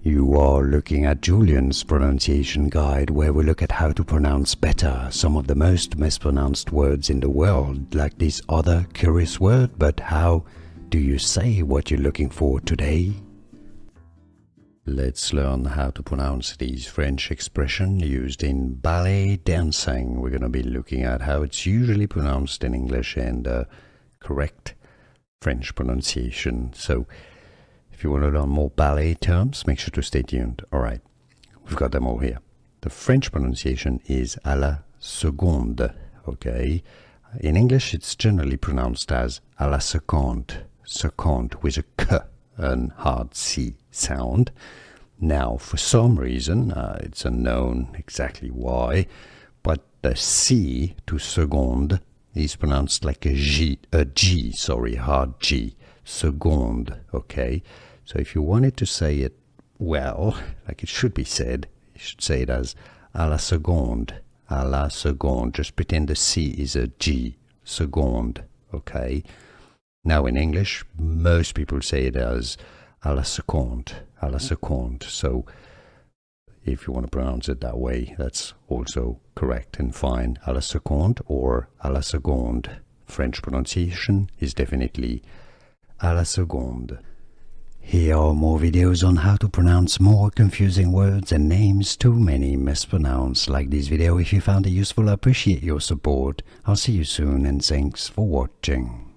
You are looking at Julian's pronunciation guide, where we look at how to pronounce better some of the most mispronounced words in the world, like this other curious word. But how do you say what you're looking for today? Let's learn how to pronounce these French expressions used in ballet dancing. We're going to be looking at how it's usually pronounced in English and the correct French pronunciation. So if you want to learn more ballet terms, make sure to stay tuned. All right, we've got them all here. The French pronunciation is à la seconde, okay? In English, it's generally pronounced as à la seconde, seconde with a k and hard C sound. Now, for some reason, it's unknown exactly why, but the C to seconde is pronounced like a G, hard G, seconde, okay? So if you wanted to say it well, like it should be said, you should say it as à la seconde, just pretend the C is a G, seconde, okay? Now in English, most people say it as à la seconde, so if you want to pronounce it that way, that's also correct and fine. À la seconde or à la seconde. French pronunciation is definitely à la seconde. Here are more videos on how to pronounce more confusing words and names too many mispronounced. Like this video if you found it useful. I appreciate your support. I'll see you soon and thanks for watching.